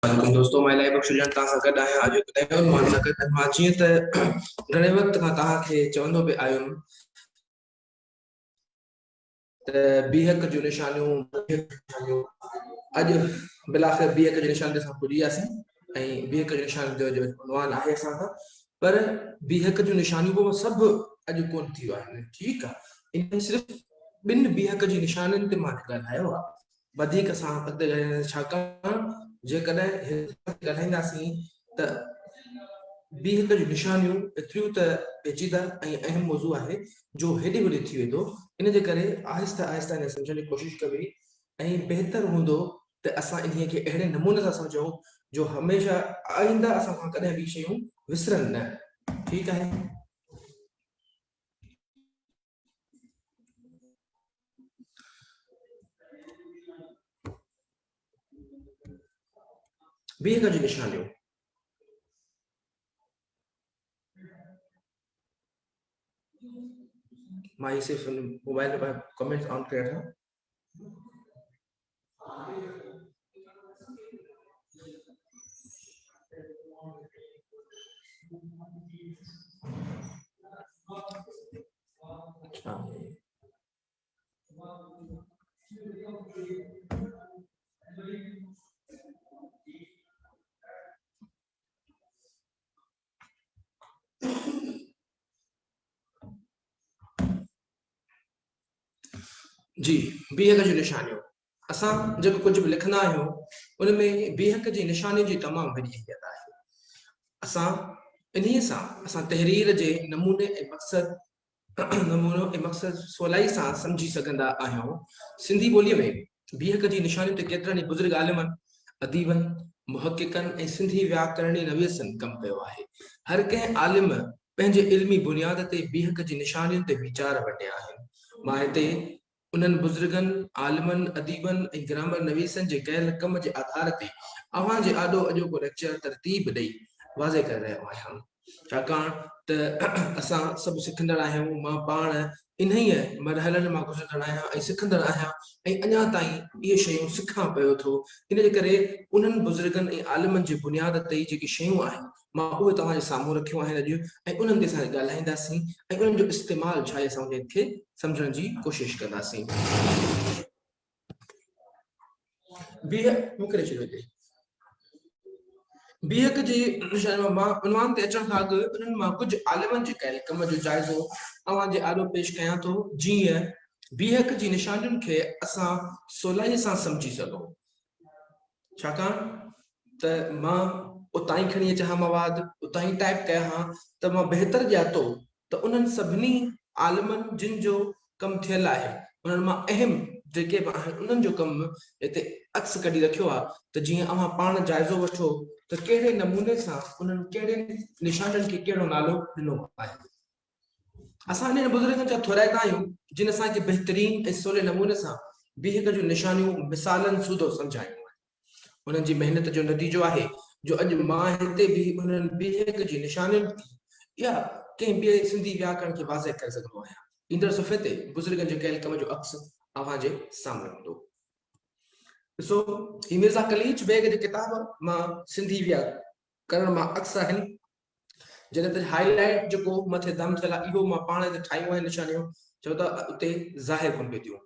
वालेकुम दोस्तों, मां लाइव बख़्शुजान तव्हां सां गॾु आहियां। अॼु हिकु नयो عنوان सां गॾु मां जीअं त घणे वक़्त खां तव्हांखे चवंदो पियो आयुमि त बीहक जूं निशानियूं अॼु बिलाख़िर बीहक जी निशानी ते असां पुॼी वियासीं ऐं बीहक जी निशानी जो عنوان आहे असां खां। पर बीहक जूं निशानियूं बि सभु अॼु कोन थी वियो आहे। ठीकु आहे, इन सिर्फ़ु ॿिनि बीहक जी निशानियुनि ते मां ॻाल्हायो आहे, वधीक असां अॻिते ॻाल्हाईंदासीं। छाकाणि जेकॾहिं ॻाल्हाईंदासीं त बीहक जूं निशानियूं एतिरियूं त पेचीदा ऐं अहम मौज़ू आहे जो हेॾे होॾे थी वेंदो। इन जे करे आहिस्ता आहिस्ता हिन सम्झण जी कोशिशि कबी ऐं बहितर हूंदो त असां इन्हीअ खे अहिड़े नमूने सां सम्झूं जो हमेशह आईंदा असां खां कॾहिं बि शयूं विसरनि न। ठीकु आहे। बीहक जी निशानियूं मां सिर्फ़ मोबाइल में कमेंट्स ऑन करे रखां। जी, बीहक जी निशानियूं असां जेको कुझु बि लिखंदा आहियूं उन में बीहक जी निशानी जी तमामु वॾी अहमियत आहे। असां इन्हीअ सां असां तहरीर जे नमूने ऐं मक़सद सवलाई सां सम्झी सघंदा आहियूं। सिंधी ॿोलीअ में बीहक जी निशानियुनि ते केतिरनि ई बुज़ुर्ग आलिमनि, अदीबनि, मुहक़िक़नि ऐं सिंधी व्याकरणी नवीसनि कमु कयो आहे। हर कंहिं आलिम पंहिंजे इल्मी बुनियाद ते बीहक जी निशानियुनि ते वीचार वटिया आहिनि। मां हिते उन्हनि बुज़ुर्गनि, आलिमनि, अदीबनि ऐं ग्रामर नवीसनि जे कयल कम जे आधार ते अव्हां जे आॾो अॼोको लेक्चर तरतीब ॾेई वाज़े करे रहियो आहियां। छाकाणि त असां सभु सिखंदड़ आहियूं। मां पाण इन्हीअ मरहलनि मां गुज़रंदड़ आहियां ऐं सिखंदड़ आहियां ऐं अञा ताईं इहे शयूं सिखां पियो थो। इन जे करे उन्हनि बुज़ुर्गनि ऐं आलिमनि जी बुनियाद ते जेकी शयूं आहिनि मां उहे तव्हांजे साम्हूं रखियूं आहिनि अॼु, ऐं उन्हनि ते असां ॻाल्हाईंदासीं ऐं उन्हनि जो इस्तेमालु छा आहे असां उनखे सम्झण जी कोशिशि कंदासीं। मूंखे छॾियो हिते। बीहक जी निशानी मां उन्वान ते अचण खां अॻु उन्हनि मां कुझु आलिमनि जे कयल कम जो जाइज़ो अव्हां जे आॾो पेश कयां थो, जीअं बीहक जी निशानियुनि खे असां सवलाईअ सां सम्झी सघूं। छाकाणि त मां उतां ई खणी अचां मवाद, उतां ई टाइप कयां हां त मां बहितर ॼातो त उन्हनि सभिनी आलिमनि जिन जो कमु थियल आहे उन्हनि मां अहम जेके बि आहिनि उन्हनि जो कमु हिते अक्स कढी रखियो आहे त जीअं अव्हां पाण जाइज़ो वठो त कहिड़े नमूने सां उन्हनि कहिड़े निशाननि खे कहिड़ो नालो ॾिनो आहे। असां इन बुज़ुर्गनि जा थोराईंदा आहियूं जिन असांखे बहितरीन ऐं सवले नमूने सां बीहक जूं निशानियूं मिसालनि सूदो सम्झायूं। उन्हनि जी महिनत जो नतीजो आहे जो अॼु मां हिते बि उन्हनि बीहक जी निशानियुनि या कंहिं ॿिए सिंधी व्याकरण खे वाज़े करे सघंदो आहियां। ईंदड़ सुफ़े ते बुज़ुर्गनि जे कयल कम जो अक्स अव्हां जे साम्हूं हूंदो। ॾिसो, ही मिर्ज़ा कलीच बेग जी किताब मां सिंधी व्याकरण मां अक्स आहिनि। जॾहिं त हाईलाइट जेको मथे दम थियल आहे इहो मां पाण ते ठाहियूं आहिनि निशानियूं, छो त उते ज़ाहिर कोन पई थियूं।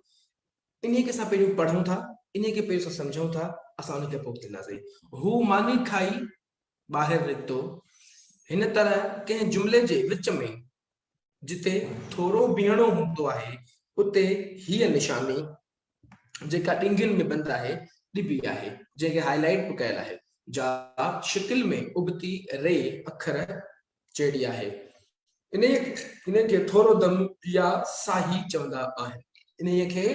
इन्हीअ खे असां पहिरियों पढ़ूं था, इन्हीअ खे पहिरियों असां सम्झूं था, असां उनखे पोइ ॿुधंदासीं। हू मानी खाई ॿाहिरि निकितो। हिन तरह कंहिं जुमिले जे विच में जिते थोरो बीहणो हूंदो आहे उते हीअ निशानी जेका ॾिंगनि में बंदि आहे ॾिबी आहे, जंहिंखे हाईलाइट बि कयल आहे। जा शिकिल में उबती रे अखर चेड़ी आहे। इनखे थोरो दम या साही चवंदा आहिनि। इन्हीअ खे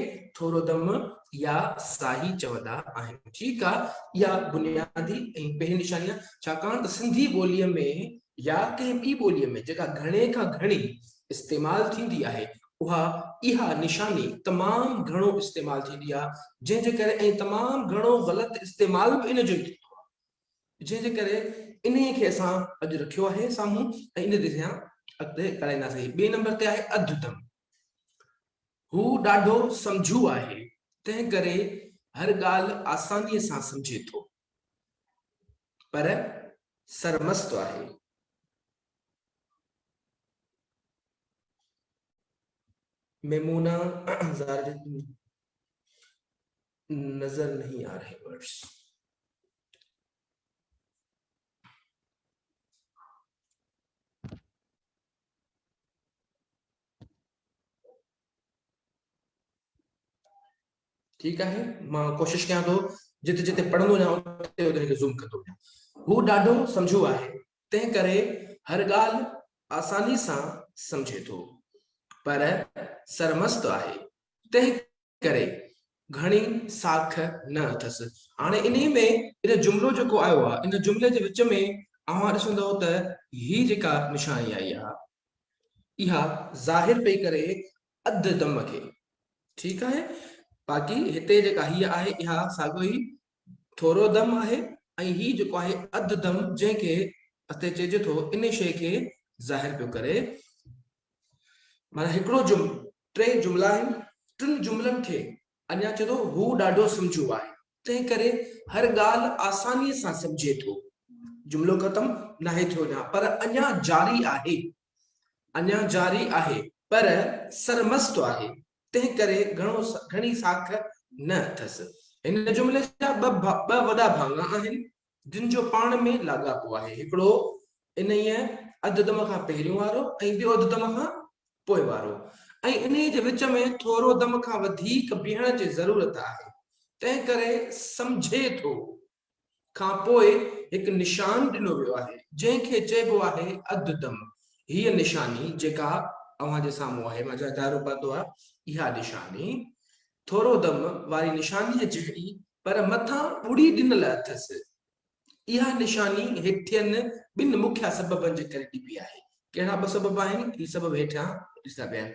थोरो दम या साही चवंदा आहिनि। ठीकु आहे, इहा बुनियादी ऐं पहिरीं निशानी आहे। छाकाणि त सिंधी ॿोलीअ में या कंहिं ॿी ॿोलीअ में जेका घणे खां घणी इस्तेमालु थींदी आहे उहा इहा निशानी तमामु घणो इस्तेमालु थींदी आहे, जंहिंजे करे ऐं तमामु घणो ग़लति इस्तेमालु बि इन जो थींदो आहे, जंहिंजे करे इन्हीअ खे असां अॼु रखियो आहे साम्हूं ऐं इन ते असां अॻिते ॻाल्हाईंदासीं। ॿिए नंबर ते आहे अधुदम। हू ॾाढो सम्झू आहे, तंहिं करे हर ॻाल्हि आसानीअ सां सम्झे थो। पर सरमस्त आहे। मेमूना नजर नहीं आ रहे वर्ड्स। ठीक है, मां कोशिश कयां थो जिते जिते पढ़ंदो वञा उते उते खे ज़ूम कंदो वञा। हू ॾाढो सम्झू आहे, तंहिं करे हर ॻाल्हि आसानी सां सम्झे थो, पर सरमस्त आहे, तंहिं करे घणी साख न अथसि। हाणे इन्ही में इन जुमिलो जेको आयो आहे, इन जुमिले जे विच में अव्हां ॾिसंदव त ही जेका निशानी आई आहे इहा ज़ाहिर पई करे अधु दम खे। ठीकु आहे, बाक़ी हिते जेका हीअ आहे इहा साॻियो ई थोरो दम आहे, ऐं ही जेको आहे अधु दम जंहिंखे हिते चइजे थो इन शइ खे ज़ाहिर पियो करे। माना हिकिड़ो टे जुमिला आहिनि, टिनि जुमिलनि खे अञा चए थो हू ॾाढो सम्झू आहे, तंहिं करे हर ॻाल्हि आसानीअ सां सम्झे थो। जुमिलो ख़तम नाहे थियो अञा, पर अञा जारी आहे, अञा जारी आहे, पर सरमस्त आहे, तंहिं करे घणी साख न अथसि। हिन जुमिले जा ॿ वॾा भाङ आहिनि जिन जो पाण में लाॻापो आहे। हिकिड़ो इन्हीअ अधु दम खां पहिरियों वारो ऐं ॿियो अधु दम खां पोइ वारो, ऐं इन्ही जे विच में थोरो दम खां वधीक बीहण जी ज़रूरत आहे, तंहिं करे सम्झे थो खां पोइ हिकु निशान ॾिनो वियो आहे जंहिंखे चइबो आहे अधु दम। हीअ निशानी जेका अव्हां जे साम्हूं आहे, मां इशारो पातो आहे, इहा निशानी थोरो दम वारी निशानीअ जहिड़ी पर मथां ॿुड़ी ॾिनल अथसि। इहा निशानी हेठियनि ॿिनि मुख्य सबबनि जे करे ॾिबी आहे। कहिड़ा ॿ सबब आहिनि? ही सबब हेठियां ॾिसंदा पिया आहिनि।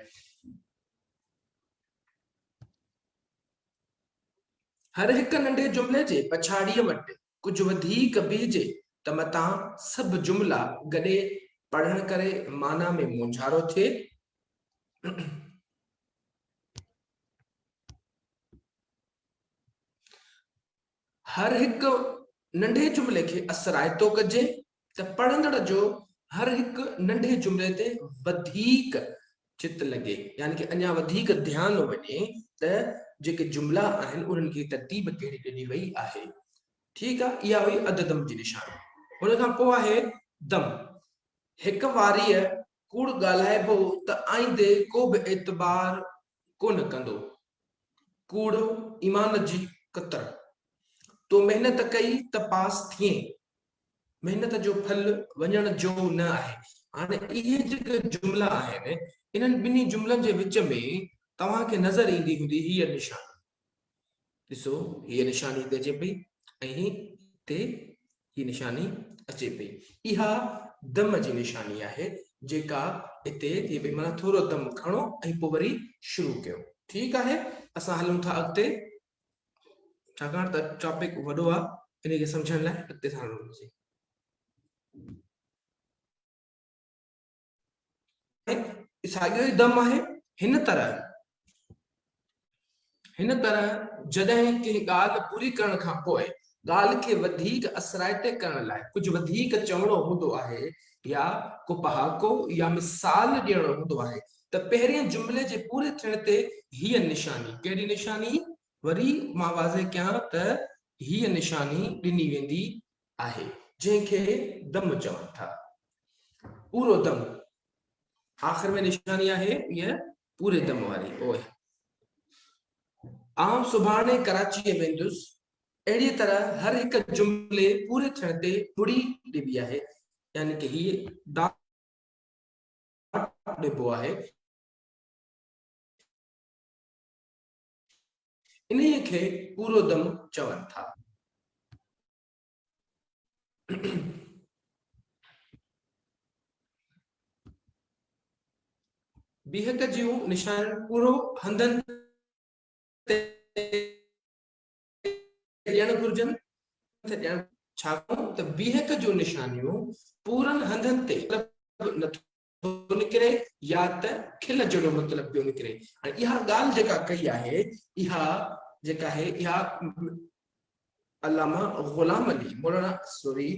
हर हिकु नंढे जुमिले जे पछाड़ीअ वटि कुझु वधीक बीहजे त मतां सभु जुमिला गॾे पढ़ण करे माना में मुंझारो थिए। हर हिकु नंढे जुमिले खे असराइतो कजे त पढ़ंदड़ जो हर हिकु नंढे जुमिले ते वधीक चित लॻे, यानी कि अञा वधीक ध्यानु वञे त जेके जुमिला आहिनि उन्हनि खे तरतीब कहिड़ी ॾिनी वई आहे। ठीकु आहे, इहा हुई अधु दम जी निशानी। हुन खां पोइ आहे दम। हिकु वारीअ कूड़ ॻाल्हाइबो त आईंदे को बि एतबार कोन कंदो। कूड़ ईमान जी कतर। तो मेहनत कई त पास थिए, मेहनत जो फल वञण जो न आहे। हाणे इहे जेके जुमिला आहिनि, इन्हनि ॿिन्ही जुमिलनि जे विच में तव्हांखे नज़र ईंदी हूंदी हीअ निशानी। ॾिसो, हीअ निशानी हिते अचे पई ऐं हिते हीअ निशानी अचे पई। इहा दम जी निशानी आहे जेका हिते थिए पई, माना थोरो दम खणो ऐं पोइ वरी शुरू कयो। ठीकु आहे, असां हलूं था अॻिते, छाकाणि त टॉपिक वॾो आहे, इन खे सम्झण लाइ अॻिते था हलूं। साॻियो ई दम आहे। हिन तरह जॾहिं कंहिं ॻाल्हि पूरी करण खां पोइ ॻाल्हि खे वधीक असराइते करण लाइ कुझु वधीक चवणो हूंदो आहे या को पहाको या मिसाल ॾियणो हूंदो आहे त पहिरें जुमिले जे पूरे थियण ते हीअ निशानी, कहिड़ी निशानी? वरी मां वाज़े कयां त हीअ निशानी ॾिनी वेंदी आहे जंहिंखे दम चवनि था। पूरो दम आख़िर में निशानी आहे इहा पूरे दम वारी। ओए आउं सुभाणे कराची वेंदुसि, अहिड़ी तरह हर हिकु जुमिले पूरे थियण ते ॿुड़ी ॾिबी आहे, यानी कि हीअ ॾिबो आहे। इन्हीअ खे पूरो दम चवनि था। बीहक जूं निशान पूरो हंधनि ते ॾियण घुर्जनि। छाकाणि त बीहक जूं निशानियूं पूरनि हंधनि ते नथो निकिरे या त खिल जहिड़ो मतिलबु पियो निकिरे। हाणे इहा ॻाल्हि जेका कई आहे, इहा जेका आहे इहा अल्लामा गुलाम अली मौलाना sorry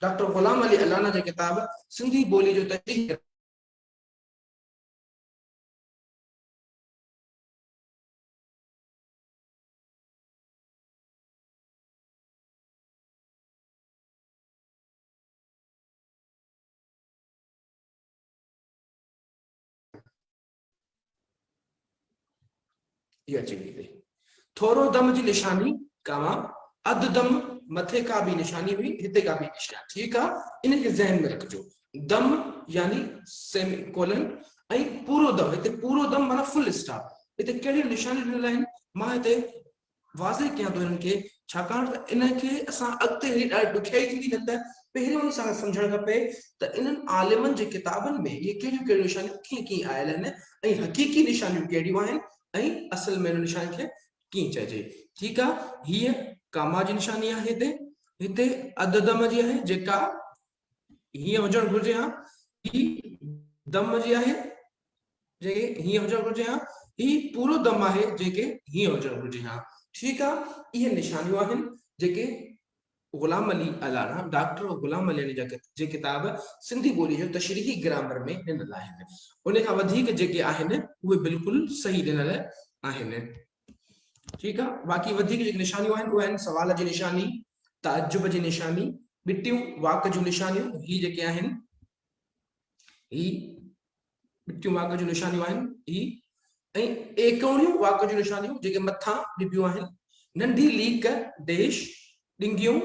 doctor Ghulam Ali Alana जी किताब सिंधी बोली जो तशरीह ये अची वई थोरो दम जी निशानी कामा अध दम मथे का भी निशानी हुई हिते का भी निशानी ठीक है इन के ज़हन में रखजो दम यानी सेमीकोलन ऐं पूरो दम हिते पूरो दम माना फुल स्टॉप हिते कहिड़ी निशानी ॾिनल आहिनि मां हिते वाज़े कयां थो इन्हनि खे छाकाणि त इनखे असां अॻिते ॾाढी ॾुखियाई थींदी न त पहिरियों ई असांखे सम्झणु खपे त इन्हनि आलिमनि जे किताबनि में इहे कहिड़ियूं कहिड़ियूं निशानियूं कीअं कीअं आयल आहिनि ऐं हक़ीक़ी निशानियूं कहिड़ियूं आहिनि ऐं असल में हिन निशानी खे कीअं चइजे ठीकु आहे हीअ कामा जी निशानी आहे हिते हिते अध दम जी आहे जेका हीअं हुजणु घुरिजे हा ही दम जी आहे जेके हीअं हुजणु घुरिजे हा ही पूरो दम आहे जेके हीअं हुजणु घुरिजे हा ठीकु आहे इहे निशानियूं आहिनि जेके गुलाम अली अलाना डॉक्टर गुलाम अली जी किताब सिंधी ॿोली जो तशरीही ग्रामर में ॾिनल आहिनि उन खां वधीक जेके आहिनि उहे बिल्कुलु सही ॾिनल आहिनि ठीकु आहे बाक़ी वधीक जेके निशानियूं आहिनि उहे आहिनि सवाल जी निशानी ताजुब जी निशानी ॿिटियूं वाक जूं निशानियूं ही जेके आहिनि ही ॿिटियूं वाक जूं निशानियूं आहिनि ही ऐं एकवणियूं वाक जूं निशानियूं जेके मथां ॾिबियूं आहिनि नंढी लीक देश ॾिंगियूं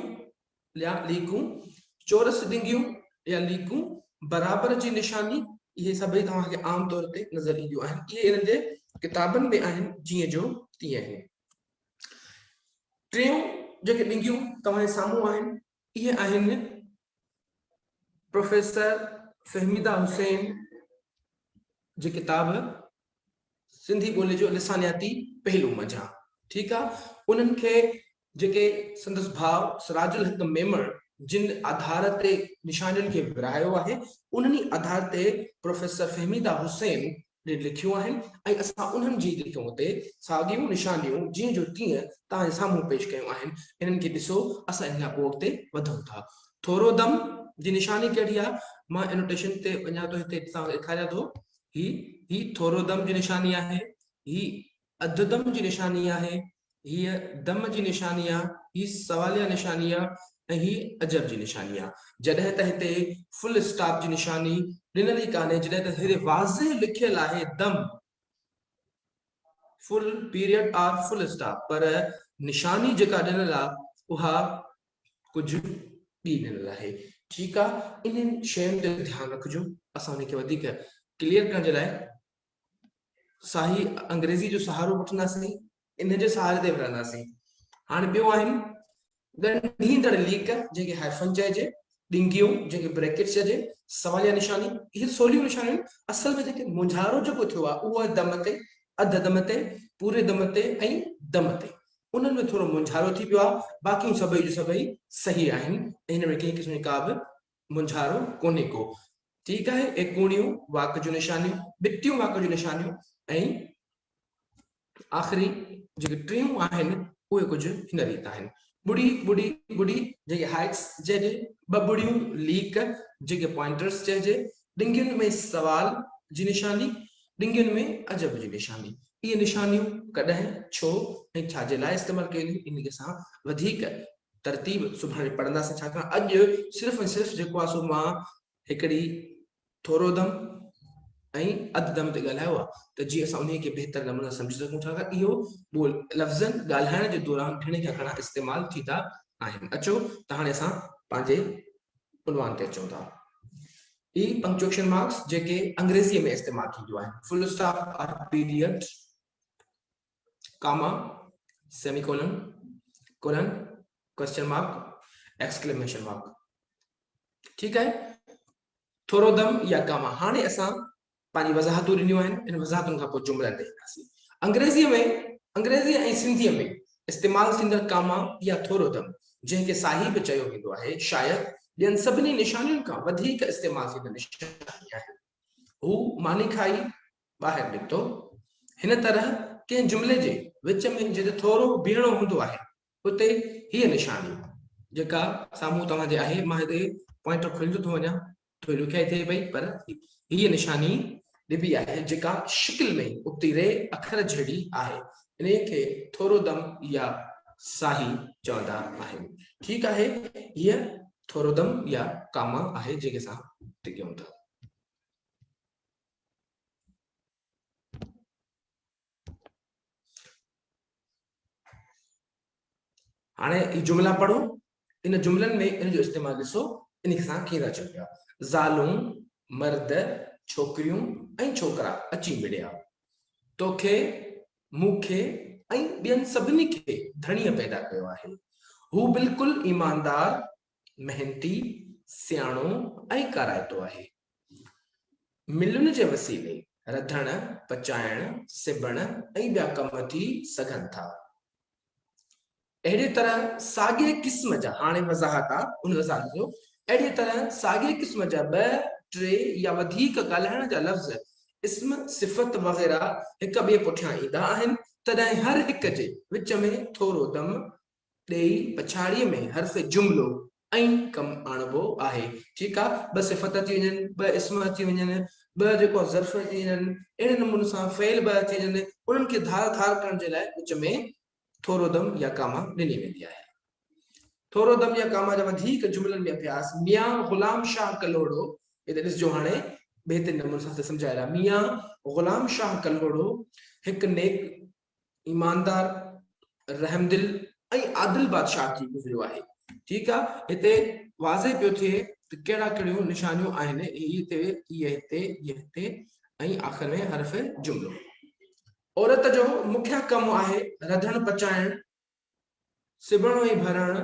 या लीकूं चोरस ॾिंगियूं या लीकूं बराबर जी निशानी इहे सभई तव्हांखे आम तौर ते नज़र ईंदियूं आहिनि इहे इन्हनि जे किताबनि में आहिनि जीअं जो तीअं आहिनि टियों जेके ॾिंगियूं तव्हांजे साम्हूं आहिनि इहे आहिनि प्रोफेसर फहमीदा हुसैन जी किताब सिंधी ॿोली जो लिसानियाती पहलू मंझां ठीकु आहे उन्हनि खे जेके संदसि भाउ सिराजुल हक मेमण जिन आधार ते निशानियुनि खे विरहायो आहे उन्हनि आधार ते प्रोफेसर फहमीदा हुसैन ने लिखियूं आहिनि ऐं असां उन्हनि जी लिखियूं ते साॻियूं निशानियूं जीअं जो तीअं तव्हांजे साम्हूं पेश कयूं आहिनि इन्हनि खे ॾिसो असां इन खां पोइ अॻिते वधूं था थोरो दम जी निशानी कहिड़ी आहे मां एनोटेशन ते वञा थो हिते तव्हांखे ॾेखारियां थो ही थोरो दम जी निशानी आहे ही अध दम जी निशानी आहे हीअ दम जी निशानी आहे ही सवालिया निशानी आहे ऐं ही अजब जी निशानी आहे जॾहिं त हिते फुल स्टॉप जी निशानी ॾिनल ई कान्हे जॾहिं त हिते वाज़े लिखियल आहे दम फुल पीरियड और फुल स्टॉप पर निशानी जेका ॾिनल आहे उहा कुझु ॿी ॾिनल आहे ठीकु आहे इन्हनि शयुनि ते ध्यानु रखिजो असां उनखे वधीक क्लियर करण जे लाइ साही अंग्रेज़ी जो सहारो वठंदासीं इन जे सहारे ते विढ़ंदासीं हाणे ॿियो आहिनि ॻंढींदड़ लीक जेके हाइफन चइजे ॾिंगियूं जेके ब्रैकेट चइजे सवालिया निशानी इहे सवलियूं निशानियूं असल में जेके मुंझारो जेको थियो आहे उहा दम ते अध दम ते पूरे दम ते ऐं दम ते उन्हनि में थोरो मुंझारो थी पियो आहे बाक़ी सभई जो सभई सही आहिनि हिन में कंहिं क़िस्म जी का बि मुंझारो कोन्हे को ठीकु आहे एकूणियूं वाक जूं निशानियूं ॿिटियूं वाक जूं निशानियूं ऐं आख़िरी जेके टियूं आहिनि उहे कुझु हिन रीति आहिनि ॿुड़ी ॿुड़ी ॿुड़ी जेके हाइट्स चइजे ॿ ॿुड़ियूं लीक जेके पॉइंटर्स चइजे ॾिंगियुनि में सवाल जी निशानी ॾिंगियुनि में अजब जी निशानी इहे निशानियूं कॾहिं छो ऐं छाजे लाइ इस्तेमालु कयूं इन खे असां वधीक तरतीब सुभाणे पढ़ंदासीं छाकाणि अॼु सिर्फ़ु ऐं सिर्फ़ु जेको आहे सो मां हिकिड़ी थोरो दम ऐं अधु दम ते ॻाल्हायो आहे त जीअं असां उन खे बहितर नमूने सम्झी सघूं छाकाणि इहो लफ़्ज़नि ॻाल्हाइण जे दौरान घणे खां घणा इस्तेमालु थींदा आहिनि अचो त हाणे असां पंहिंजे उनवान ते अचूं था ई पंक्चुएशन मार्क्स जेके अंग्रेज़ीअ में इस्तेमालु थींदियूं आहिनि फुल स्टॉप और period comma semicolon colon question mark exclamation mark ठीकु आहे थोरो दम या कामा हाणे असां पंहिंजी वज़ाहतूं ॾिनियूं आहिनि इन वज़ाहतुनि खां पोइ जुमिलनि ते ईंदासीं अंग्रेज़ीअ ऐं सिंधीअ में इस्तेमालु थींदड़ कामा या थोरो दम जंहिंखे साहिब चयो वेंदो आहे शायदि ॿियनि सभिनी निशानियुनि खां वधीक इस्तेमालु थींदड़ निशानी आहे हू मानी खाई ॿाहिरि निकितो हिन तरह कंहिं जुमिले जे विच में जिते थोरो बीहणो हूंदो आहे उते हीअ निशानी जेका साम्हूं तव्हांजे आहे, मां हिते पॉइंटर खोलींदो थो वञा, थोरी ॾुखियाई थिए पई, पर हीअ निशानी ॾिबी आहे जेका शिकिल में उतीरे अखर जहिड़ी आहे। इन खे थोरो दम या साही चवंदा आहिनि। ठीकु आहे, हीअ थोरो दम या कामा आहे जेके असां टिकियूं था। हाणे ही जुमला पढ़ो, इन जुमलनि में इन जो इस्तेमालु ॾिसो, इन सां कीअं था चऊं पिया। ज़ालूं, मर्द, छोकिरियूं ऐं छोकिरा अची मिलिया, तोखे, मूंखे ऐं ॿियनि सभिनी खे धणीअ पैदा कयो आहे। हू बिल्कुलु ईमानदार, मेहनती, सियाणो ऐं काराइतो आहे। मिलुनि जे वसीले रधण, पचाइण, सिबण ऐं ॿिया कम थी सघनि था। अहिड़ी तरह साॻिए क़िस्म जा, हाणे वज़ाहत आहे उन वज़ाहत जो, अहिड़ी तरह साॻिए क़िस्म जा ॿ, टे या वधीक ॻाल्हाइण जा लफ़्ज़, इस्म, सिफ़त वग़ैरह हिक ॿिए पुठियां ईंदा आहिनि, तॾहिं हर हिक जे विच में थोरो दम ॾेई पछाड़ीअ में हर्फ़ जुमिलो ऐं कमु आणिबो आहे। ठीकु आहे, ॿ सिफ़त अची वञनि, ॿ इस्म अची वञनि, ॿ जेको ज़र्फ़ अची वञनि, अहिड़े नमूने सां फ़ेल ॿ अची वञनि, उन्हनि खे धार करण जे लाइ विच में थोरो दम या कामा ॾिनी वेंदी आहे। थोरो दम या कामा जा वधीक जुमलनि में अभ्यास। मियां ग़ुलाम शाह कलोड़ो, हिते ॾिसजो, हाणे बहितरीन नमूने सां सम्झाए रहा। मियां ग़ुलाम शाह कलोड़ो हिकु नेक, ईमानदार, रहमदिल ऐं आदिल बादशाह थी गुज़रियो आहे। ठीकु आहे, हिते वाज़े पियो थिए त कहिड़ा कहिड़ियूं निशानियूं आहिनि, हीअ हिते ऐं आख़िर में हर्फ़ जुमिलो। औरत जो मुख्य कमु आहे रधण, पचाइण, सिबण ऐं भरण,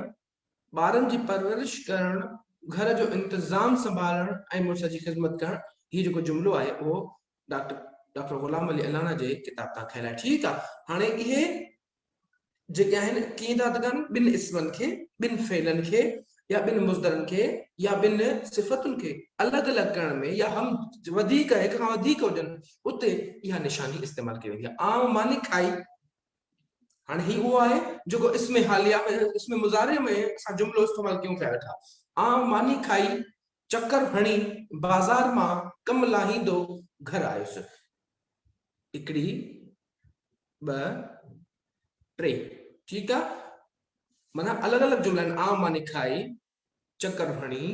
ॿारनि जी परवरिश करण, घर जो इंतज़ाम संभालण ऐं मुड़ुस जी ख़िदमत करण। हीउ जेको जुमिलो आहे उहो डॉक्टर ग़ुलाम अली अलाना जे किताब तां खयल आहे। ठीकु आहे, हाणे इहे जेके आहिनि कीअं था कनि, ॿिनि इस्मनि खे, ॿिनि फेलनि खे या ॿिनि मुज़दरनि खे या ॿिनि सिफ़तुनि खे अलॻि अलॻि करण में, या हम वधीक, हिक खां वधीक हुजनि, उते इहा निशानी इस्तेमालु कई वेंदी आहे। आम मानी खाई, हाणे ही उहो आहे जेको इसमें हालिया में, इसमें मुज़ारे में असां जुमिलो इस्तेमालु कयूं पिया वेठा। आम मानी खाई, चकर हणी, बाज़ार मां कमु लाहींदो घर आयुसि। हिकिड़ी, ॿ, टे। ठीकु आहे, माना अलॻि अलॻि जुमला आहिनि। आम मानी खाई, चकर हणी,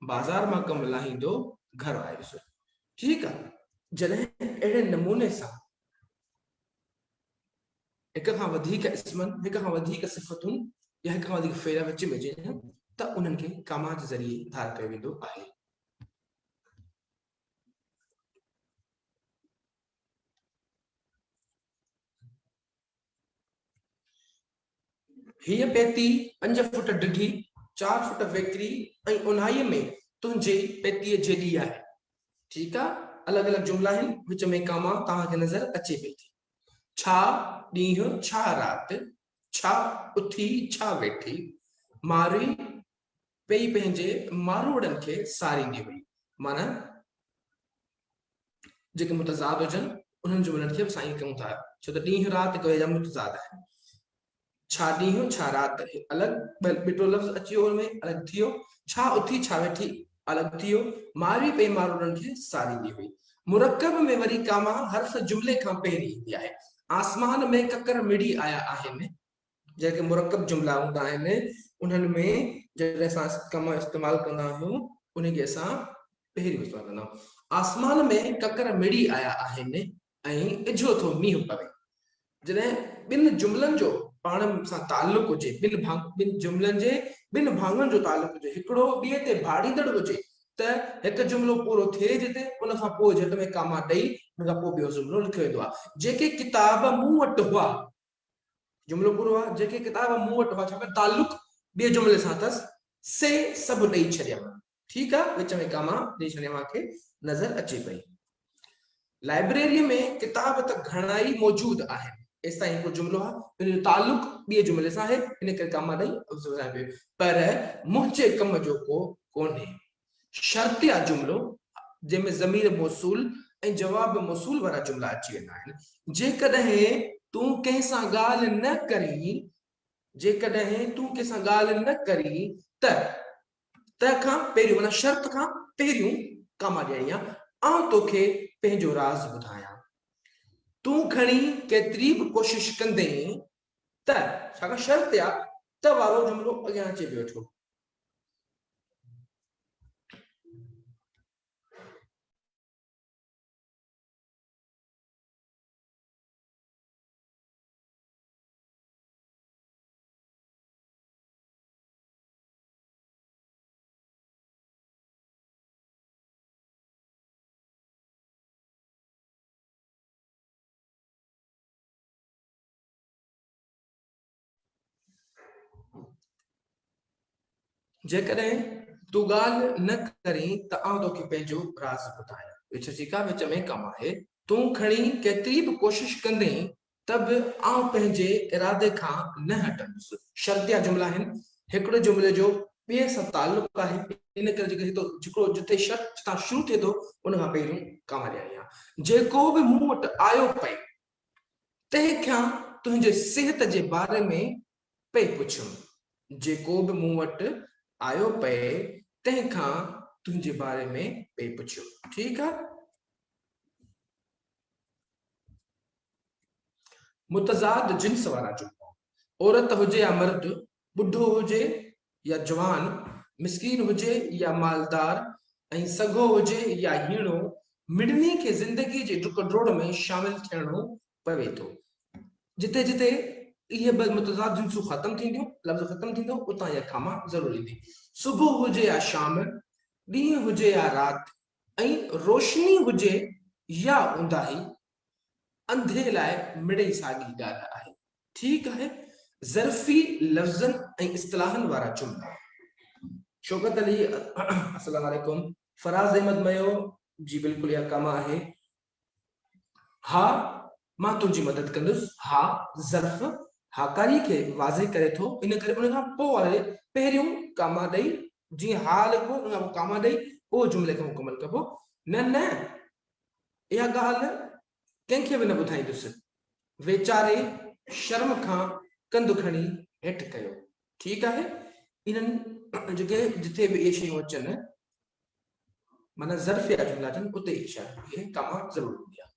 बाज़ार मां कमु लाहींदो घर आयुसि। ठीकु आहे, जॾहिं अहिड़े नमूने सां हिक खां वधीक इस्मनि, हिक खां वधीक सिफ़तुनि या हिक खां वधीक फेल विच में अचनि, त उन्हनि खे कामा जे ज़रिए धार कयो वेंदो आहे। हीअ पेती 5 फुट डिघी, 4 फुट वेकरी ऐं उन्हाईअ में तुंहिंजे पेतीअ जेॾी आहे। ठीकु आहे, अलॻि अलॻि जुमला आहिनि, विच में कामा तव्हांखे नज़र अचे पई थी। छा ॾींहुं, छा राति, छा उथी, छा वेठी, मारी पई पंहिंजे मारूड़नि खे सारींदी हुई। माना जेके मुतज़ाद हुजनि उन्हनि जुमलनि खे असां ईअं कयूं था, छो त ॾींहुं राति कोई जा मुतज़ाद आहिनि। छा ॾींहुं, छा राति, अलॻि ॿिटो लफ़्ज़ अची वियो, हुनमें अलॻि थी वियो। छा उथी, छा वेठी, अलॻि थी वियो। मारी पई मारूड़नि खे सारींदी हुई। मुरकब में वरी कामा हर्फ़ जुमले खां पहिरीं ईंदी आहे। आसमान में ककर मिड़ी आया आहिनि, जेके मुरकब जुमला हूंदा आहिनि, उन्हनि में जॾहिं असां कम इस्तेमालु कंदा आहियूं, उनखे असां पहिरीं इस्तेमालु कंदा आहियूं। आसमान में ककर मिड़ी आया आहिनि ऐं इझो थो मींहुं पवे। जॾहिं ॿिनि जुमलनि जो पाण सां तालुक हुजे, ॿिनि जुमलनि जे ॿिनि भाङनि जो तालुक हुजे, हिकिड़ो ॿिए ते भाड़ींदड़ हुजे, त हिकु जुमिलो पूरो थिए जिते, उन खां पोइ झटि में कामा ॾेई उन खां पोइ ॿियो जुमिलो लिखियो वेंदो आहे। जेके किताब मूं वटि हुआ, जुमिलो पूरो आहे, जेके किताब मूं वटि हुआ, छाकाणि तालुक ॿिए जुमिले सां अथसि, से सभु ॾेई छॾिया। ठीकु आहे, विच में कामा ॾेई छॾिया, मूंखे नज़र अचे पई। लाइब्रेरीअ में किताब त घणाई मौजूदु आहिनि, इस ताईं हिकु जुमिलो आहे, इन जो तालुक ॿिए जुमिले सां आहे, इन करे कामा ॾेई, पर मुंहिंजे कम जो को कोन्हे। शर्तिया जुमिलो, जंहिंमें ज़मीर मौसूल ऐं जवाब मौसूल वारा जुमिला अची वेंदा आहिनि। जेकॾहिं तूं कंहिं सां ॻाल्हि न करीं जेकॾहिं तूं कंहिंसां ॻाल्हि न करी त खां पहिरियों माना शर्त खां पहिरियों कामा ॾियणी आहे, आउं तोखे पंहिंजो राज़ ॿुधायां। तूं खणी केतिरी बि कोशिश कंदे त छाकाणि शर्त आहे त वारो जुमिलो अॻियां अचे वेठो। जेकॾहिं तूं ॻाल्हि न करी त आउं तोखे पंहिंजो राज़ ॿुधायां। विच जेका विच में कमु आहे, तूं खणी केतिरी बि कोशिश कंदे त बि आउं पंहिंजे इरादे खां न हटंदुसि। शर्तिया जुमिला आहिनि, हिकिड़े जुमिले जो ॿिए सां तालुक आहे, इन करे जेको जिते शर्त तां शुरू थिए थो उन खां पहिरियों कामा ॾियणी आहे। जेको बि मूं वटि आयो पए तंहिंखां तुंहिंजे सिहत जे बारे में पे पुछुमि। जेको बि मूं वटि आयो पए तंहिंखां तुंहिंजे बारे में पे पुछियो। ठीकु आहे। मुतज़ाद जिन्स वारा जुमिला, औरत हुजे या मर्द, ॿुढो हुजे या जवान, मिसकीन हुजे या मालदार, ऐं सॻो हुजे या हीणो, मिड़नी खे ज़िंदगी जे डुक डोड़ में शामिल थियणो पवे थो। जिते जिते इहे मुतज़ाद जिन्सूं ख़त्म थींदियूं, लफ़्ज़ ख़त्म थींदो, उतां इहा खामा ज़रूरु ईंदी। सुबुह हुजे या शाम, ॾींहुं हुजे या राति, ऐं रोशनी हुजे या ऊंदाही, अंधे लाइ मिड़ई साॻी ॻाल्हि आहे। ठीकु आहे। ज़र्फ़ी लफ़्ज़नि ऐं इस्तिलाहनि वारा जुमिला। शौकत अली अस्सलाम वालेकुम। फराज़ अहमद मयो जी बिल्कुलु इहा कामा आहे। हा मां तुंहिंजी मदद कंदुसि। हा ज़र्फ़ हाकारी खे वाज़े करे थो, इन करे उन खां पोइ आहे पहिरियों कामा ॾेई, जीअं हा लिखो उन खां पोइ कामा ॾेई पोइ जुमिले खे मुकमल कबो। न न इहा ॻाल्हि कंहिंखे बि न ॿुधाईंदुसि। वेचारे शर्म खां कंधु खणी हेठि कयो। ठीकु आहे। इन्हनि जेके जिथे बि इहे शयूं अचनि माना ज़र्फ़िया जुमिला अचनि उते इहे कामा ज़रूरु हूंदी आहे।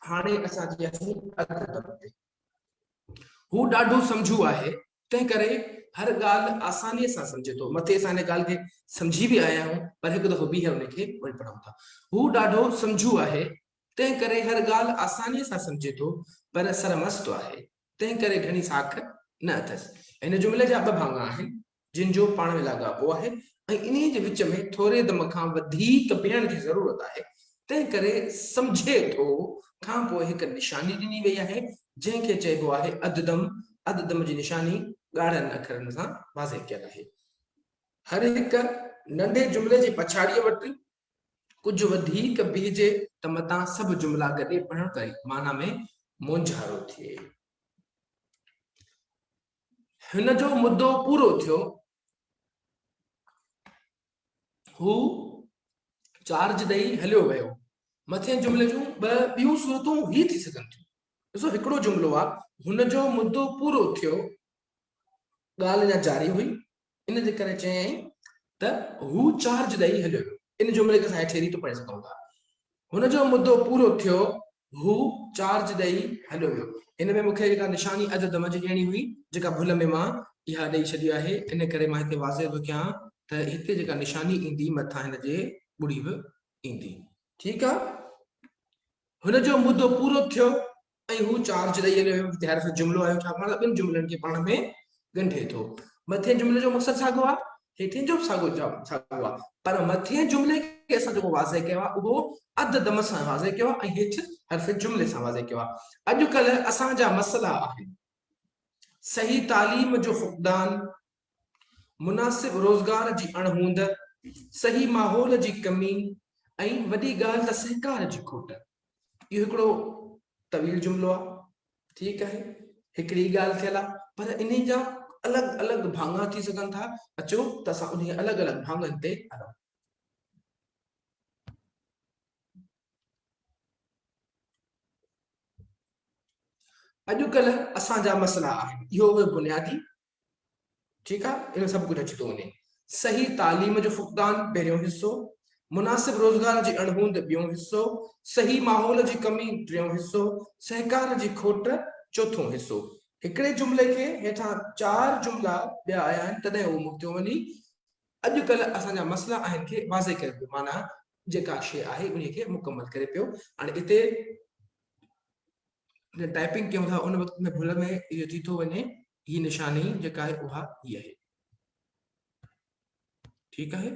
हाणे असां अची वियासीं अदब ते। हू ॾाढो सम्झू आहे, तंहिं करे हर ॻाल्हि आसानीअ सां सम्झे थो। मथे असां हिन ॻाल्हि खे सम्झी बि आया आहियूं, पर हिकु दफ़ो ॿीहर हुनखे वरी पढ़ूं था। हू ॾाढो सम्झू आहे, तंहिं करे हर ॻाल्हि आसानीअ सां सम्झे थो, पर सरमस्तु आहे, तंहिं करे घणी साख न अथसि। हिन जुमिले जा ॿ भाङा आहिनि जिन जो पाण में लाॻापो आहे, ऐं इन जे विच में थोरे दम खां वधीक बीहण जी ज़रूरत आहे। तंहिं करे सम्झे थो खां पोइ हिकु निशानी ॾिनी वई आहे जंहिंखे चइबो आहे अददम। अददम जी निशानी ॻाढ़नि अखरनि सां वाज़े कयल आहे। हर हिकु नंढे जुमिले जी पछाड़ीअ वटि कुझु वधीक बीहजे त मतां सभु जुमिला गॾे पढ़ण करे माना में मोंझारो थिए। हिन जो मुद्दो पूरो थियो, हू चार्ज ॾेई हलियो वियो। मथे जुमिले जूं ॿियूं सूरतूं ही थी सघनि थियूं। ॾिसो हिकिड़ो जुमिलो आहे, हुन जो मुद्दो पूरो थियो, ॻाल्हि अञा जारी हुई, इन जे करे चयईं त हू चार्ज ॾेई हलियो वियो। इन जुमिले खे असां हेठि थो पढ़ी सघूं था। हुन जो मुद्दो पूरो थियो, हू चार्ज ॾेई हलियो वियो। हिन में मूंखे जेका निशानी अददम जी ॾियणी हुई, जेका भुल में मां इहा ॾेई छॾी आहे, इन करे मां हिते वाज़े थो कयां त हिते जेका निशानी ईंदी मथां हिन जे ॿुड़ी बि ईंदी। ठीकु आहे। हुन जो मुद्दो पूरो थियो ऐं हू चार्ज ॾेई हलियो वियो। हिते हर जुमिलो आयो, छाकाणि ॿिनि जुमिलनि खे पाण में ॻंढे थो। मथे जुमिले जो मक़सदु साॻियो आहे, हेठि जो साॻियो आहे, पर मथे जुमिले खे असां जेको वाज़े कयो आहे उहो अददम सां वाज़े कयो आहे ऐं हेठि हर्फ़ जुमिले सां वाज़े कयो आहे। अॼुकल्ह असांजा मसइला आहिनि सही तालीम जो फुक़दान, मुनासिब रोज़गार जी अणहूंद, सही माहौल जी कमी, ऐं वॾी ॻाल्हि त सहकार जी खोट। इहो हिकिड़ो तवील जुमिलो आहे। ठीकु आहे। हिकिड़ी ॻाल्हि थियल आहे, पर इन जा अलॻि अलॻि भाङा थी सघनि था। अचो त असां उन अलॻि अलॻि भाङनि ते हलूं। अॼुकल्ह असांजा मसला आहिनि, इहो बि बुनियादी, ठीकु आहे, इन सभु कुझु अची थो वञे। सही तालीम जो फुक़दान पहिरियों हिसो, मुनासिब रोज़गार जी अणहूंद ॿियों हिसो, सही माहौल जी कमी टियों हिसो, सहकार जी खोट चौथों हिसो। हिकिड़े जुमिले खे हेठां 4 जुमिला ॿिया आया आहिनि, तॾहिं उहो मुक्तियो वञी। अॼुकल्ह असांजा मसला आहिनि खे वाज़े करे पियो, माना जेका शइ आहे उन खे मुकमल करे पियो। हाणे हिते टाइपिंग कयूं था उन वक़्त में भुल में इहो थी थो वञे, ही निशानी जेका आहे उहा ही आहे, ठीकु आहे।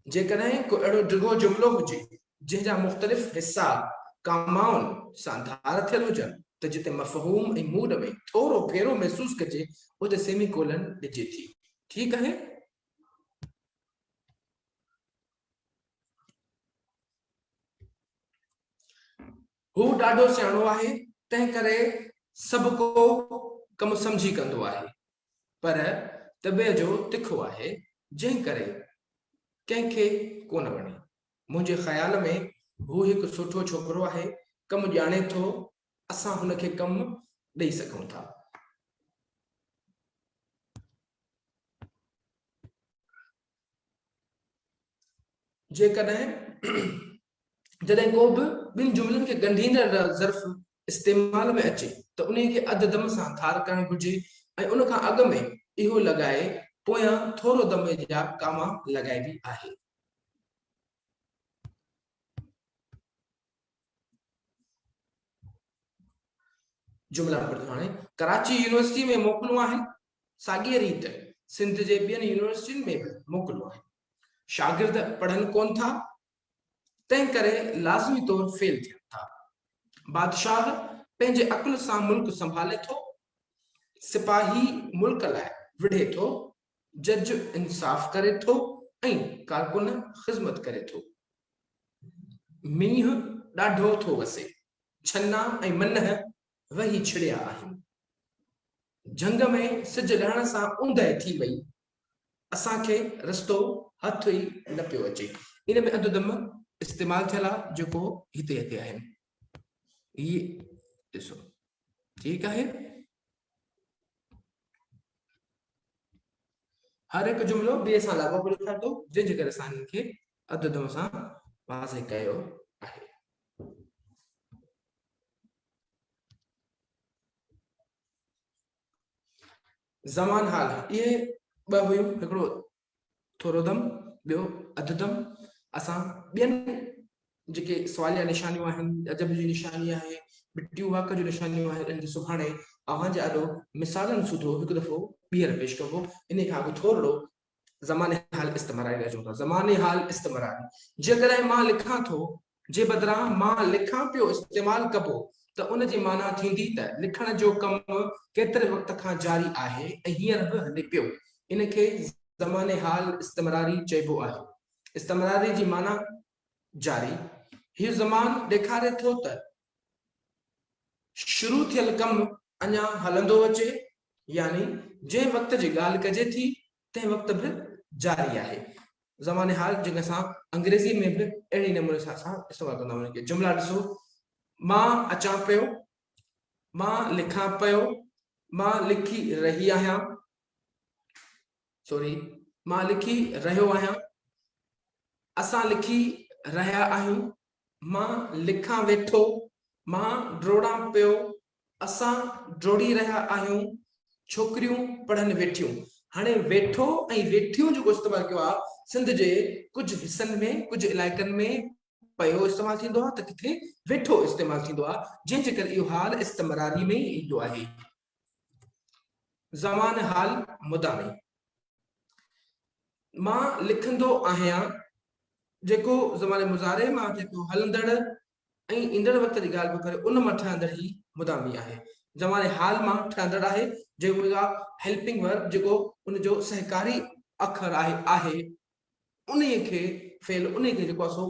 जेकॾहिं को अहिड़ो डिघो जुमिलो हुजे जंहिंजा मुख़्तलिफ़ हिसा कामाउनि सां धार थियल हुजनि त जिते मफ़हूम ऐं मूड में थोरो फेरो महसूस कजे उते सेमीकोलन ॾिजे थी, ठीकु आहे। हू ॾाढो सियाणो आहे, तंहिं करे सभु को कमु सम्झी कंदो आहे, पर तबे जो तिखो आहे, जंहिं करे कंहिंखे कोन वणे। मुंहिंजे ख़्याल में हू हिकु सुठो छोकिरो आहे, कमु ॼाणे थो, असां हुनखे कमु ॾेई सघूं था। जेकॾहिं जॾहिं को बि ॿिनि जुमिलनि खे ॻंढींदड़ ज़र्फ़ इस्तेमाल में अचे त उन खे अधु दम सां धार करणु घुर्जे ऐं उन खां अॻु में इहो लॻाए पोयां थोरो दम जा कामा लॻाइबी आहे। जुमिला पढ़ो हाणे। कराची यूनिवर्सिटी में मोकिलूं आहिनि, साॻीअ रीति सिंध जे ॿियनि यूनिवर्सिटियुनि में बि मोकिलूं आहिनि। शागिर्द पढ़नि कोन था, तंहिं करे लाज़मी तौर फेल थियनि था। बादशाह पंहिंजे अक़ुल सां मुल्क संभाले थो, सिपाही मुल्क लाइ विढ़े थो, जज इंसाफ़ करे थो ऐं कारकुन ख़िदमत करे थो। मींहुं ॾाढो थो वसे, छन्ना ऐं मनह वही छिड़िया आहिनि। जंग में सिज लहण सां ऊंदहि थी वई, असांखे रस्तो हथ ई न पियो अचे। इन में अधु दम इस्तेमाल थियल आहे जेको हिते हिते आहिनि, ही ॾिसो, ठीकु आहे। हर हिकु जुमिलो ॿिए सां लाॻापियो लिखाए थो, जंहिंजे करे असां हिन खे अधु दम सां वाज़े कयो आहे। ज़मान हाल, इहे ॿ हुयूं, हिकिड़ो थोरो दम, ॿियो अधु दम। असां ॿियनि जेके सवालिया निशानियूं आहिनि, अदब जी निशानी आहे, बिटियूं वाक जूं निशानियूं आहिनि, इनखे सुभाणे अव्हांजे आॾो मिसालनि सूधो हिकु दफ़ो ॿीहर पेश कबो। इन खां अॻु थोरो ज़माने हाल इस्तेमरारी अचूं था। ज़माने हाल इस्तेमरारी, जेकॾहिं मां लिखां थो जे बदिरां मां लिखां पियो इस्तेमालु कबो त उन जी माना थींदी त लिखण जो कमु केतिरे वक़्त खां जारी आहे ऐं हींअर बि हले पियो। इनखे ज़माने हाल इस्तेमरारी चइबो आहे। इस्तेमरारी जी माना जारी। हीउ ज़मान ॾेखारे थो त शुरू थियल कमु अञा हलंदो अचे, यानी जंहिं वक़्त जी ॻाल्हि कजे थी तंहिं वक़्त बि जारी आहे। ज़माने हाल जंहिं असां अंग्रेज़ी में बि अहिड़े नमूने सां असां इस्तेमालु कंदा आहियूं। जुमिला ॾिसो, मां अचां पियो, मां लिखां पियो, मां लिखी रही आहियां, सॉरी, मां लिखी रहियो आहियां, असां लिखी रहिया आहियूं, मां लिखां वेठो, मां ड्रोड़ां पियो, असां ड्रोड़ी रहिया आहियूं, छोकिरियूं पढ़नि वेठियूं। हाणे वेठो ऐं वेठियूं जेको इस्तेमालु कयो आहे, सिंध जे कुझु हिसनि में, कुझु इलाइक़नि में पयो इस्तेमालु थींदो आहे त किथे वेठो इस्तेमालु थींदो आहे, जंहिंजे करे इहो हाल इस्तेमरारी में ई ईंदो आहे। ज़मान हाल मुदामी, मां लिखंदो आहियां, जेको ज़माने मुज़ारे मां जेको हलंदड़ ऐं ईंदड़ वक़्त जी ॻाल्हि पियो करे उन मां ठहंदड़ ई मुदामी आहे। ज़माने हाल मां ठहंदड़ आहे जेको हेल्पिंग वर्ब, जेको उनजो सहकारी अखर आहे उन खे फेल, उन खे जेको आहे सो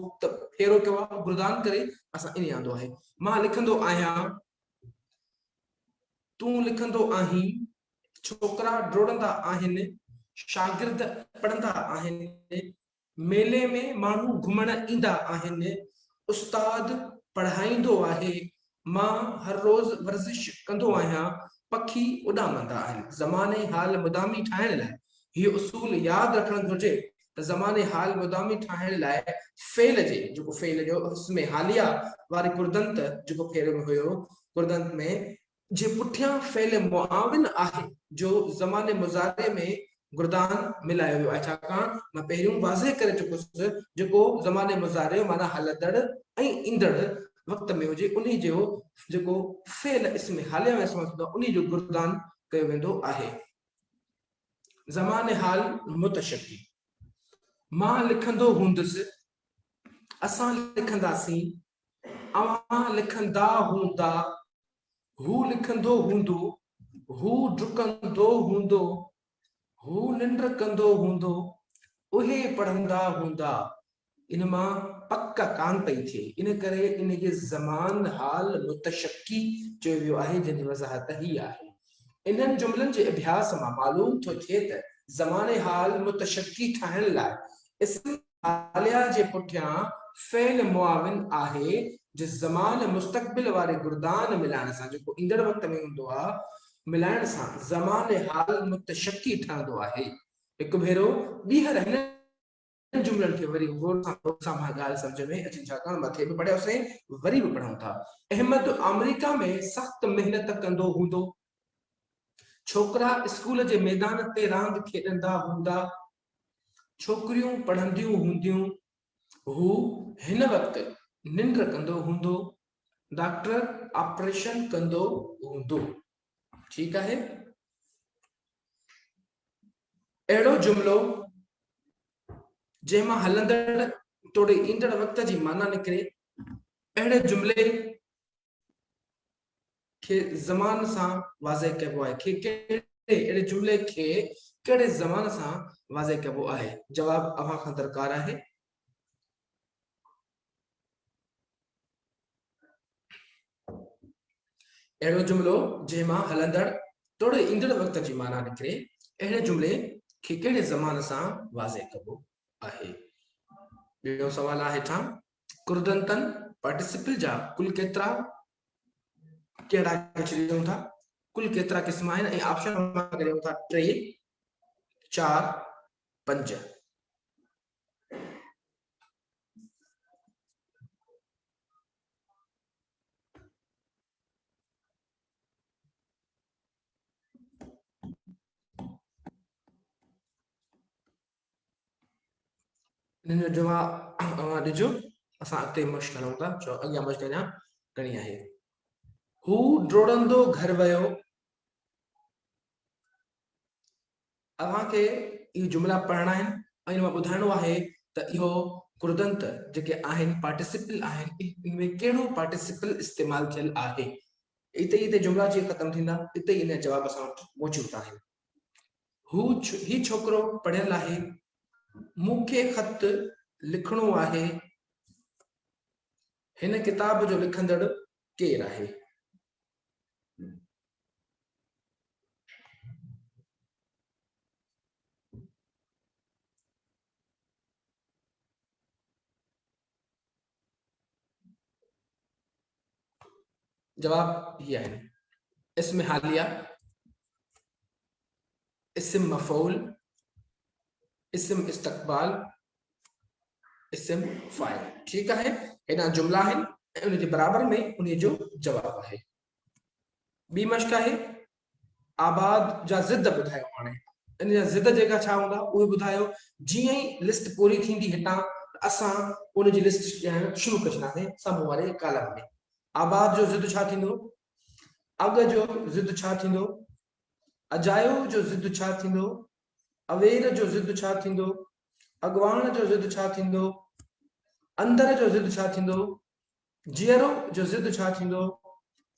फेरो कयो आहे, गुरदान करे असां इन आंदो आहे। मां लिखंदो आहियां, तूं लिखंदो आहीं, छोकिरा ड्रोड़ंदा आहिनि, शागिर्द पढ़ंदा आहिनि, मेले में माण्हू घुमण ईंदा आहिनि, उस्ताद पढ़ाईंदो आहे, मां हर रोज़ वर्जिश कंदो आहियां, पखी उॾामंदा आहिनि। ज़माने हाल मुदामी ठाहिण लाइ हीउ उसूल यादि रखणु घुरिजे त ज़माने हाल मुदामी ठाहिण लाइ फेल जे जेको फेल जो इसमें हालिया वारी कुर्दंत जेको फेल में हुयो, कुर्दंत में जे पुठियां फेल मुआविन आहे जो ज़माने मुज़ारे में गुरदान मिलायो वियो आहे। छाकाणि मां पहिरियों वाज़े करे चुकुसि जेको ज़माने मुज़ारे माना हलंदड़ ऐं ईंदड़ वक़्त में हुजे उन जो जेको फेल इसमें हालिया में इस्तेमालु थींदो आहे उन जो गुरदान कयो वेंदो आहे। ज़माने हाल मुतशक्की, मां लिखंदो हूंदुसि, असां लिखंदासीं, अवां लिखंदा हूंदा, हू लिखंदो हूंदो, हू डुकंदो हूंदो, हू निंड कंदो हूंदो, उहे पढ़ंदा हूंदा। इन मां पक कान पई थिए, इन करे इन खे ज़मान हाल मुतशक्की चयो वियो आहे, जंहिंजी वज़ाहत ही आहे। इन्हनि जुमलनि जे अभ्यास मां मालूम थो थिए त ज़माने हाल मुतशक्की ठाहिण लाइ इस्म हालिया जे पुठियां फेल मुआविन आहे, जो ज़मान मुस्तक़बिल वारे गुरदान मिलाइण सां जेको ईंदड़ वक़्त में हूंदो आहे मिलाइण सां ज़माने हाल मुतशक्की ठहंदो आहे। हिकु भेरो ॿीहर हिन जुमलनि खे वरी गौर सां मां ॻाल्हि सम्झ में अचे, छाकाणि मथे बि पढ़ियोसीं वरी बि पढ़ूं था। अहमद अमेरिका में सख़्त महिनत कंदो हूंदो, छोकरा स्कूल जे मैदान ते रांदि खेॾंदा हूंदा, छोकिरियूं पढ़ंदियूं हूंदियूं, हू हिन वक़्तु निंड कंदो हूंदो, डॉक्टर ऑपरेशन कंदो हूंदो। ठीकु आहे। अहिड़ो जुमिलो जंहिंमां हलंदड़ तोड़े ईंदड़ वक़्त जी माना निकिरे, अहिड़े जुमिले खे ज़मान सां वाज़े कबो आहे। अहिड़े जुमिले खे कहिड़े ज़मान सां वाज़े कबो आहे? जवाब अव्हां खां दरकार आहे। अहिड़ो जुमिलो जंहिंमां हलंदड़ तोड़े ईंदड़ वक़्त जी माना निकिरे, अहिड़े जुमिले खे कहिड़े ज़मान सां वाज़े कबो आहे? ॿियो सवाल आहे हेठां, कुर्दंतन पार्टिसिपल जा कुल केतिरा कहिड़ा ॾियूं था, कुल केतिरा क़िस्म आहिनि ऐं ऑप्शन मां करियूं था 3, 4, 5। इन जो जवाब अवां ॾिजो, असां अॻिते मश्क करूं था। चओ अॻियां मश्क अञा करणी आहे। हू डोड़ंदो घर वियो, अव्हांखे इहे जुमिला पढ़णा आहिनि ऐं मां ॿुधाइणो आहे त इहो कुर्दंत जेके आहिनि पार्टिसिपल आहिनि, इनमें कहिड़ो पार्टिसिपल इस्तेमालु थियल आहे। इते इते जुमिला जीअं ख़तम थींदा, इते इन जवाब असां वटि मौजूदु आहिनि। हू ही छोकिरो पढ़ियल आहे, मूंखे ख़त लिखणो आहे, हिन किताब जो लिखंदड़ केरु आहे? जवाब ये है, इसम हालिया, इसम मफूल, इसम इस्तकबाल, इसम फाइल। ठीक है, एना जुमला है उन जे बराबर में उन जो जवाब है। बी मश्क है, आबाद जा ज़िद बुधायो हाने, इन जा ज़िद जेका छा हूंदा उहे बुधायो। जिए ही लिस्ट पूरी थींदी हितां असां उन जी लिस्ट शुरू करे साम्हूं वारे कालम में। आबाद जो ज़िद छा थींदो? अग जो ज़िद छा थींदो? अजायो जो ज़िद छा थींदो? अवेर जो ज़िद छा थींदो? अगवान जो ज़िद छा थींदो? अंदर जो ज़िद छा थींदो? जीअरो जो ज़िद छा थींदो?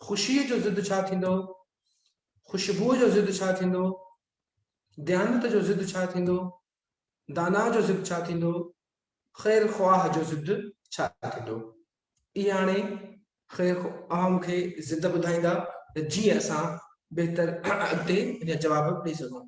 ख़ुशीअ जो ज़िद छा थींदो? खुशबूअ जो ज़िद छा थींदो? दयानत जो ज़िद छा थींदो? दाना जो ज़िद छा थींदो? ख़ैर ख़्वाह जो ज़िद छा थींदो? इहे हाणे ख़ैर अव्हां मूंखे ज़िद ॿुधाईंदा त जीअं असां बहितर अॻिते इन जा जवाब ॾेई सघूं।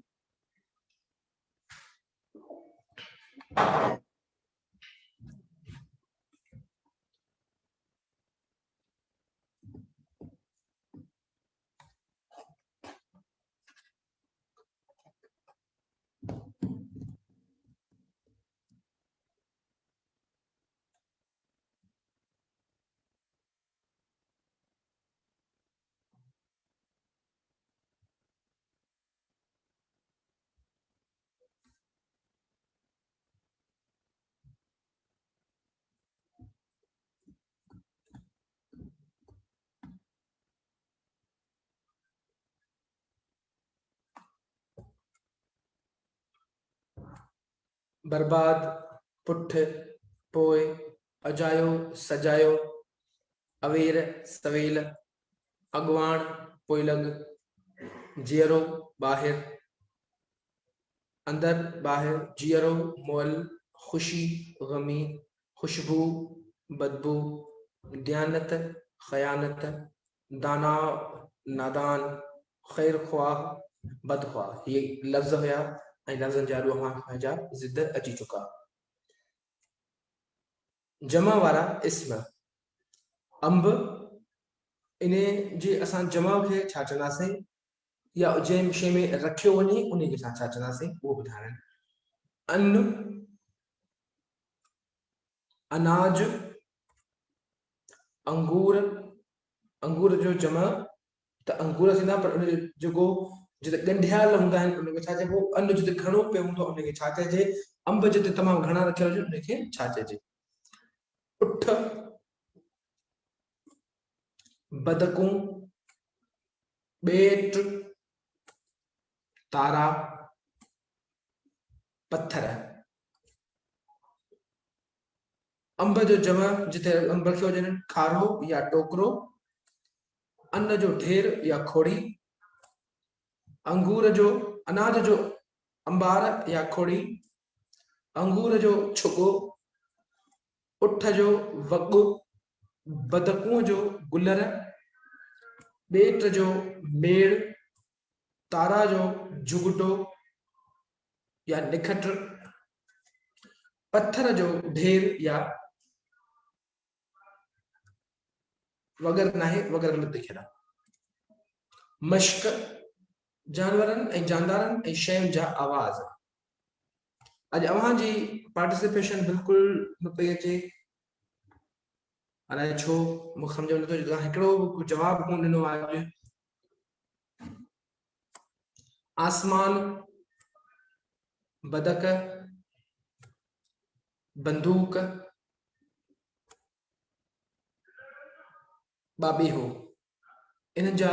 बर्बाद, पुठ, पोइ, अजायो, सजायो, अवेर, सवेल, अगवान, पोइलग, जीअरो, ॿाहिर, अंदर, ॿाहिर, जीअरो, मोल, खुशी, गमी, खुशबू, बदबू, दयानत, खयानत, दाना, नादान, खैर ख्वाह, बदख्वाह। ये लफ्ज हुया ऐं लफ्ज़नि जा रूह जा ज़िद अची चुका। जमा वारा इस्म, अंब, इन जे असां जमा खे छा चवंदासीं, या जंहिं शइ में रखियो वञे उन खे छा चवंदासीं उहो ॿुधाइण। अन्न, अनाज, अंगूर, अंगूर जो जमा त अंगूर थींदा, पर उन जो जेको जिते ॻंढियाल हूंदा आहिनि उनखे छा चइबो, अन्न जिते घणो पियो हूंदो आहे उनखे छा चइजे, अंब जिते तमामु घणा रखियल हुजनि उनखे छा चइजे। उठ, बदकूं, ॿेट, तारा, पत्थर। अंब जो जमा जिते अंब रखियो हुजनि, खारो या टोकरो, अन्न जो ढेर या खोड़ी, अंगूर जो, अनाज जो अंबार या खोड़ी, अंगूर जो छुगो, उठ जो वॻु, बदकूं जो गुलर, ॿेट जो मेड़, तारा जो जुगडो या निखट, पत्थर जो ढेर या वग़ैरह नाहे वग़ैरह गलत लिखियल आहे। मश्क, जानवरनि ऐं जानदारनि ऐं शयुनि जा आवाज़। अॼु अव्हां जी पार्टिसिपेशन बिल्कुलु न पई अचे, अलाए छो, मूंखे सम्झ में नथो अचे, तव्हां हिकिड़ो बि जवाबु कोन ॾिनो आहे। आसमान, बदक, बंदूक, बाबीहो। इन जा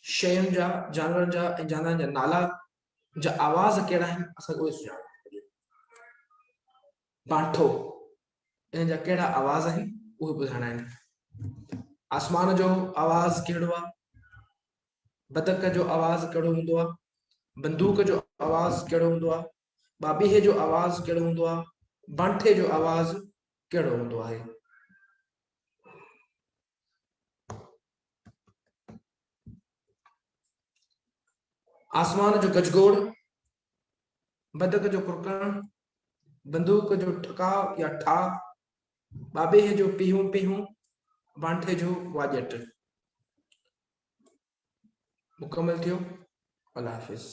शयुनि जा, जानवरनि जा ऐं जानवरनि जा नाला जा आवाज़ कहिड़ा आहिनि असांखे उहे सुञाणो। बांठो, इन जा कहिड़ा आवाज़ आहिनि उहे ॿुधाइणा आहिनि। आसमान जो आवाज़ कहिड़ो आहे, बदक जो आवाज़ कहिड़ो हूंदो आहे, बंदूक जो आवाज़ कहिड़ो हूंदो आहे, बाबीहे जो आवाज़ कहिड़ो हूंदो आहे, बांठे जो आवाज़ कहिड़ो हूंदो आहे। आसमान जो गजगोड़, बदक जो कुरकण, बंदूक जो ठकाव या ठा, बाबेह जो पीहूं पीहूं, बांठे जो वाजट। मुकम्मल थियो। अल्लाह हाफ़िज़।